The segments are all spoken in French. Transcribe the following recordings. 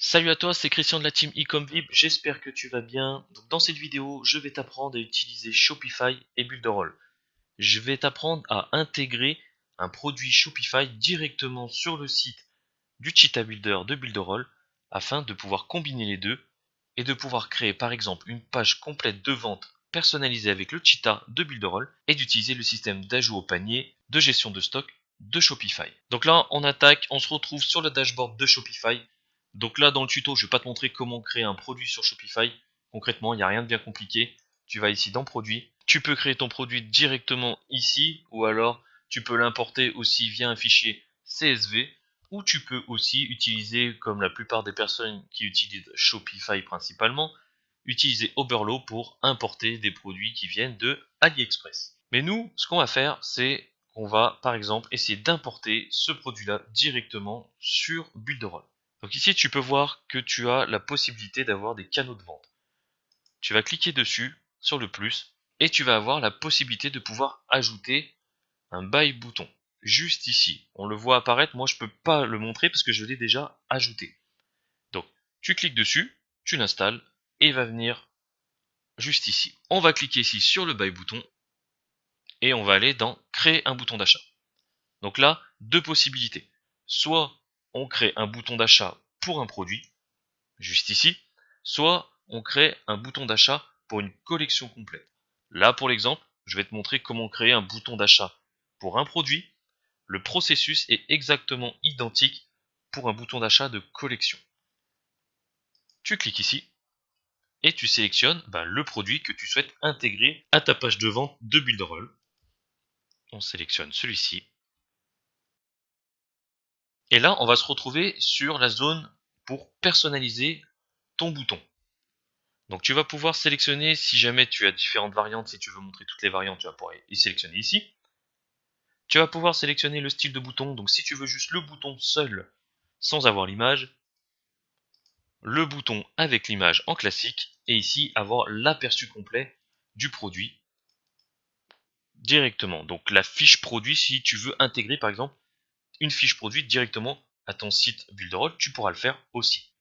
Salut à toi, c'est Christian de la team eComVib, j'espère que tu vas bien. Donc, dans cette vidéo, je vais t'apprendre à utiliser Shopify et Builderall. Je vais t'apprendre à intégrer un produit Shopify directement sur le site du Cheetah Builder de Builderall afin de pouvoir combiner les deux et de pouvoir créer par exemple une page complète de vente personnalisée avec le Cheetah de Builderall et d'utiliser le système d'ajout au panier, de gestion de stock de Shopify. Donc là, on attaque, on se retrouve sur le dashboard de Shopify. Donc là, dans le tuto, je vais pas te montrer comment créer un produit sur Shopify. Concrètement, il n'y a rien de bien compliqué. Tu vas ici dans produit. Tu peux créer ton produit directement ici ou alors tu peux l'importer aussi via un fichier CSV ou tu peux aussi utiliser, comme la plupart des personnes qui utilisent Shopify principalement, utiliser Oberlo pour importer des produits qui viennent de AliExpress. Mais nous, ce qu'on va faire, c'est qu'on va par exemple essayer d'importer ce produit-là directement sur Builderall. Donc ici, tu peux voir que tu as la possibilité d'avoir des canaux de vente. Tu vas cliquer dessus, sur le plus, et tu vas avoir la possibilité de pouvoir ajouter un buy bouton. Juste ici, on le voit apparaître, moi je peux pas le montrer parce que je l'ai déjà ajouté. Donc, tu cliques dessus, tu l'installes, et il va venir juste ici. On va cliquer ici sur le buy bouton, et on va aller dans créer un bouton d'achat. Donc là, deux possibilités. Soit on crée un bouton d'achat pour un produit, juste ici, soit on crée un bouton d'achat pour une collection complète. Là, pour l'exemple, je vais te montrer comment créer un bouton d'achat pour un produit. Le processus est exactement identique pour un bouton d'achat de collection. Tu cliques ici et tu sélectionnes le produit que tu souhaites intégrer à ta page de vente de Builderall. On sélectionne celui-ci. Et là, on va se retrouver sur la zone pour personnaliser ton bouton. Donc tu vas pouvoir sélectionner, si jamais tu as différentes variantes, si tu veux montrer toutes les variantes, tu vas pouvoir y sélectionner ici. Tu vas pouvoir sélectionner le style de bouton, donc si tu veux juste le bouton seul, sans avoir l'image, le bouton avec l'image en classique, et ici avoir l'aperçu complet du produit directement. Donc la fiche produit, si tu veux intégrer par exemple une fiche produit directement à ton site Builderall, tu pourras le faire aussi.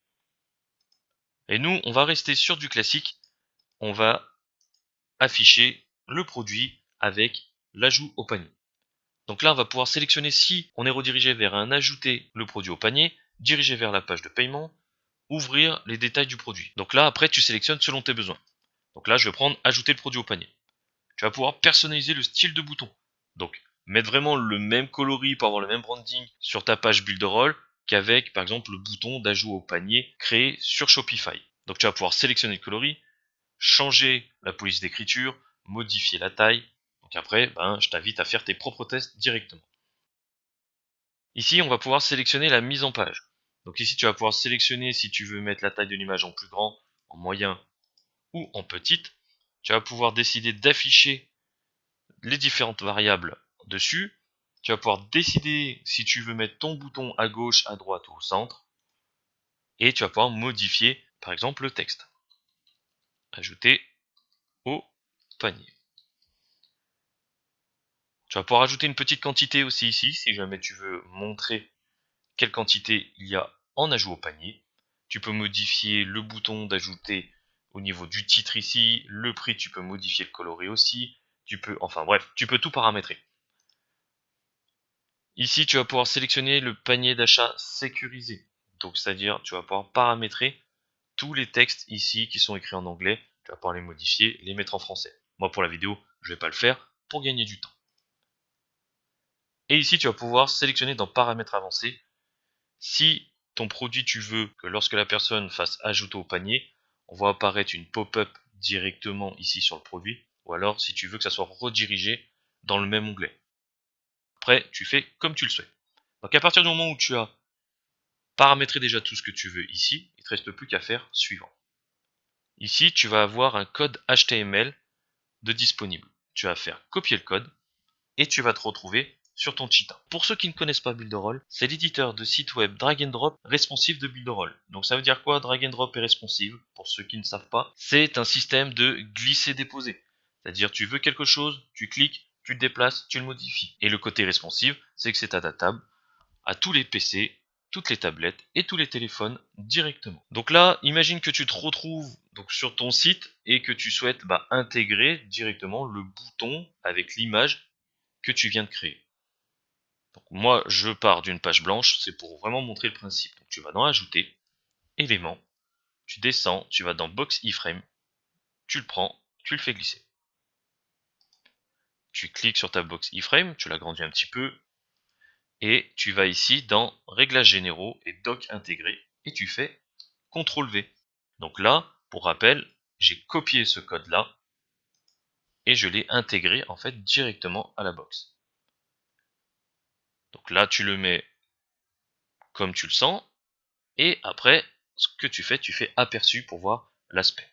Et nous, on va rester sur du classique, on va afficher le produit avec l'ajout au panier. Donc là, on va pouvoir sélectionner si on est redirigé vers un ajouter le produit au panier, diriger vers la page de paiement, ouvrir les détails du produit. Donc là, après, tu sélectionnes selon tes besoins. Donc là, je vais prendre ajouter le produit au panier. Tu vas pouvoir personnaliser le style de bouton. Donc, mettre vraiment le même coloris pour avoir le même branding sur ta page Builderall qu'avec, par exemple, le bouton d'ajout au panier créé sur Shopify. Donc, tu vas pouvoir sélectionner le coloris, changer la police d'écriture, modifier la taille. Donc après, je t'invite à faire tes propres tests directement. Ici, on va pouvoir sélectionner la mise en page. Donc ici, tu vas pouvoir sélectionner si tu veux mettre la taille de l'image en plus grand, en moyen ou en petite. Tu vas pouvoir décider d'afficher les différentes variables dessus. Tu vas pouvoir décider si tu veux mettre ton bouton à gauche, à droite ou au centre. Et tu vas pouvoir modifier, par exemple, le texte. Ajouter au panier. Tu vas pouvoir ajouter une petite quantité aussi ici, si jamais tu veux montrer quelle quantité il y a en ajout au panier. Tu peux modifier le bouton d'ajouter au niveau du titre ici, le prix, tu peux modifier le coloris aussi. Enfin bref, tu peux tout paramétrer. Ici, tu vas pouvoir sélectionner le panier d'achat sécurisé. Donc, c'est-à-dire, tu vas pouvoir paramétrer tous les textes ici qui sont écrits en anglais. Tu vas pouvoir les modifier, les mettre en français. Moi, pour la vidéo, je ne vais pas le faire pour gagner du temps. Et ici, tu vas pouvoir sélectionner dans paramètres avancés si ton produit, tu veux que lorsque la personne fasse ajouter au panier, on voit apparaître une pop-up directement ici sur le produit, ou alors si tu veux que ça soit redirigé dans le même onglet. Après, tu fais comme tu le souhaites. Donc à partir du moment où tu as paramétré déjà tout ce que tu veux ici, il ne te reste plus qu'à faire suivant. Ici, tu vas avoir un code HTML de disponible. Tu vas faire copier le code et tu vas te retrouver sur ton Cheetah. Pour ceux qui ne connaissent pas Builderall, c'est l'éditeur de site web drag and drop responsive de Builderall. Donc ça veut dire quoi drag and drop et responsive? Pour ceux qui ne savent pas, c'est un système de glisser-déposer. C'est-à-dire tu veux quelque chose, tu cliques, tu le déplaces, tu le modifies. Et le côté responsive, c'est que c'est adaptable à tous les PC toutes les tablettes et tous les téléphones directement. Donc là, imagine que tu te retrouves donc sur ton site et que tu souhaites intégrer directement le bouton avec l'image que tu viens de créer. Donc moi, je pars d'une page blanche, c'est pour vraiment montrer le principe. Donc tu vas dans Ajouter, Éléments, tu descends, tu vas dans Box iframe, tu le prends, tu le fais glisser. Tu cliques sur ta box iframe, tu l'agrandis un petit peu, et tu vas ici dans Réglages généraux et Doc intégré, et tu fais CTRL V. Donc là, pour rappel, j'ai copié ce code-là, et je l'ai intégré en fait directement à la box. Donc là, tu le mets comme tu le sens, et après, ce que tu fais aperçu pour voir l'aspect.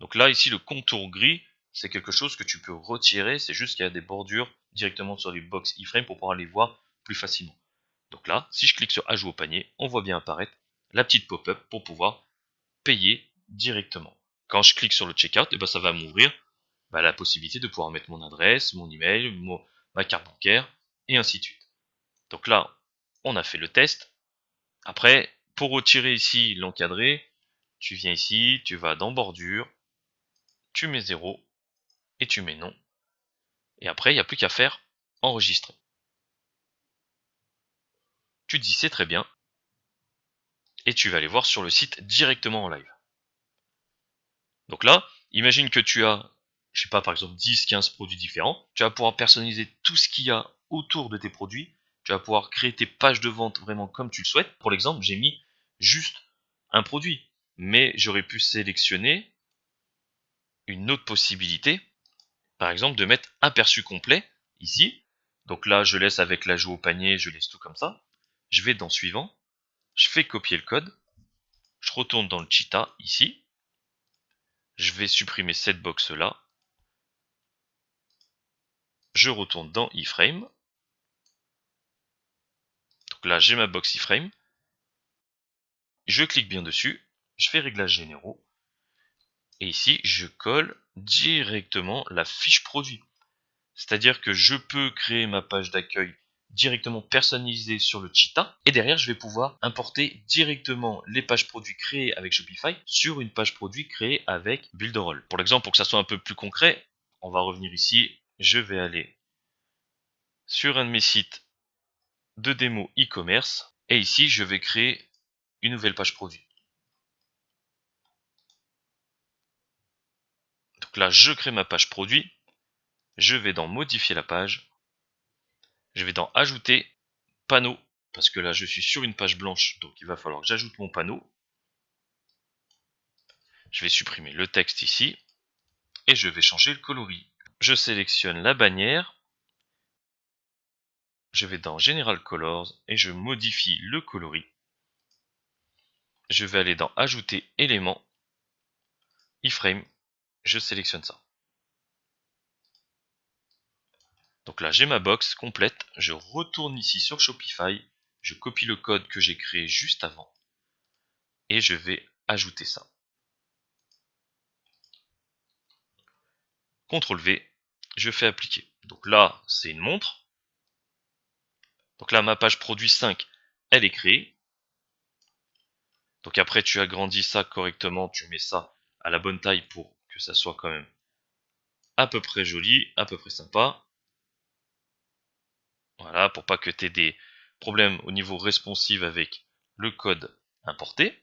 Donc là, ici, le contour gris, c'est quelque chose que tu peux retirer, c'est juste qu'il y a des bordures directement sur les box iframe pour pouvoir les voir plus facilement. Donc là, si je clique sur Ajout au panier, on voit bien apparaître la petite pop-up pour pouvoir payer directement. Quand je clique sur le checkout, ça va m'ouvrir la possibilité de pouvoir mettre mon adresse, mon email, ma carte bancaire, et ainsi de suite. Donc là, on a fait le test. Après, pour retirer ici l'encadré, tu viens ici, tu vas dans bordure, tu mets 0 et tu mets non. Et après, il n'y a plus qu'à faire enregistrer. Tu dis c'est très bien et tu vas aller voir sur le site directement en live. Donc là, imagine que tu as, je sais pas, par exemple 10, 15 produits différents. Tu vas pouvoir personnaliser tout ce qu'il y a autour de tes produits. Tu vas pouvoir créer tes pages de vente vraiment comme tu le souhaites. Pour l'exemple, j'ai mis juste un produit. Mais j'aurais pu sélectionner une autre possibilité. Par exemple, de mettre aperçu complet ici. Donc là, je laisse avec l'ajout au panier, je laisse tout comme ça. Je vais dans suivant. Je fais copier le code. Je retourne dans le cheetah ici. Je vais supprimer cette box là. Je retourne dans iframe. Donc là, j'ai ma box iframe. Je clique bien dessus. Je fais réglages généraux. Et ici, je colle directement la fiche produit. C'est-à-dire que je peux créer ma page d'accueil directement personnalisée sur le cheetah. Et derrière, je vais pouvoir importer directement les pages produits créées avec Shopify sur une page produit créée avec Builderall. Pour l'exemple, pour que ça soit un peu plus concret, on va revenir ici. Je vais aller sur un de mes sites de démo e-commerce. Et ici, je vais créer une nouvelle page produit. Donc là, je crée ma page produit. Je vais dans modifier la page. Je vais dans ajouter panneau. Parce que là, je suis sur une page blanche. Donc il va falloir que j'ajoute mon panneau. Je vais supprimer le texte ici. Et je vais changer le coloris. Je sélectionne la bannière. Je vais dans General Colors. Et je modifie le coloris. Je vais aller dans ajouter éléments. Iframe. Je sélectionne ça. Donc là, j'ai ma box complète. Je retourne ici sur Shopify. Je copie le code que j'ai créé juste avant. Et je vais ajouter ça. CTRL V. Je fais appliquer. Donc là, c'est une montre. Donc là, ma page produit 5, elle est créée. Donc après, tu agrandis ça correctement. Tu mets ça à la bonne taille pour que ça soit quand même à peu près joli, à peu près sympa. Voilà, pour pas que tu aies des problèmes au niveau responsive avec le code importé.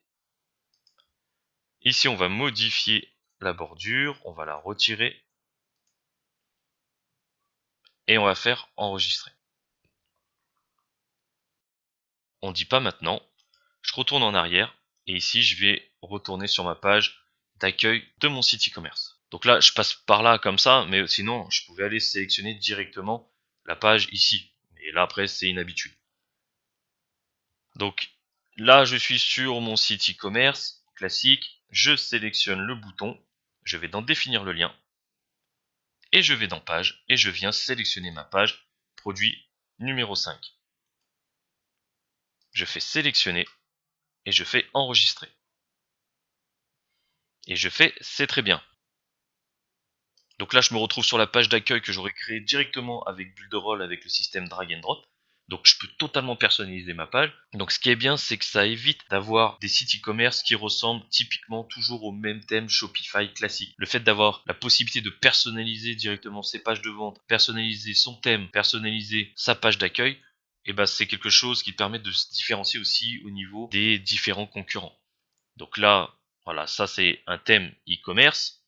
Ici, on va modifier la bordure, on va la retirer et on va faire enregistrer. On ne dit pas maintenant, je retourne en arrière et ici, je vais retourner sur ma page d'accueil de mon site e-commerce. Donc là, je passe par là comme ça, mais sinon, je pouvais aller sélectionner directement la page ici. Et là, après, c'est une habitude. Donc là, je suis sur mon site e-commerce classique. Je sélectionne le bouton. Je vais dans définir le lien. Et je vais dans page. Et je viens sélectionner ma page produit numéro 5. Je fais sélectionner. Et je fais enregistrer. Et je fais c'est très bien. Donc là, je me retrouve sur la page d'accueil que j'aurais créée directement avec Builderall avec le système drag and drop. Donc je peux totalement personnaliser ma page. Donc ce qui est bien, c'est que ça évite d'avoir des sites e-commerce qui ressemblent typiquement toujours au même thème Shopify classique. Le fait d'avoir la possibilité de personnaliser directement ses pages de vente, personnaliser son thème, personnaliser sa page d'accueil, et ben c'est quelque chose qui permet de se différencier aussi au niveau des différents concurrents. Donc là, voilà, ça c'est un thème e-commerce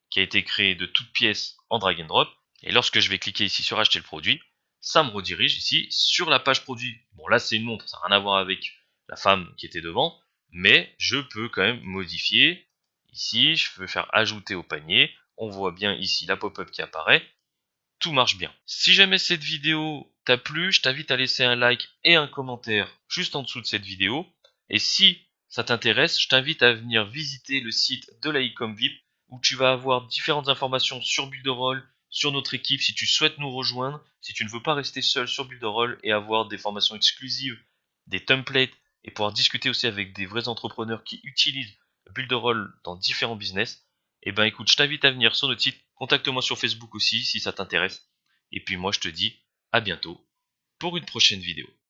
qui a été créé de toutes pièces en drag and drop. Et lorsque je vais cliquer ici sur acheter le produit, ça me redirige ici sur la page produit. Bon là c'est une montre, ça n'a rien à voir avec la femme qui était devant, mais je peux quand même modifier. Ici, je peux faire ajouter au panier. On voit bien ici la pop-up qui apparaît. Tout marche bien. Si jamais cette vidéo t'a plu, je t'invite à laisser un like et un commentaire juste en dessous de cette vidéo. Et si ça t'intéresse, je t'invite à venir visiter le site de la Ecom VIP où tu vas avoir différentes informations sur Builderall, sur notre équipe si tu souhaites nous rejoindre, si tu ne veux pas rester seul sur Builderall et avoir des formations exclusives, des templates et pouvoir discuter aussi avec des vrais entrepreneurs qui utilisent Builderall dans différents business. Eh ben écoute, je t'invite à venir sur notre site, contacte-moi sur Facebook aussi si ça t'intéresse. Et puis moi je te dis à bientôt pour une prochaine vidéo.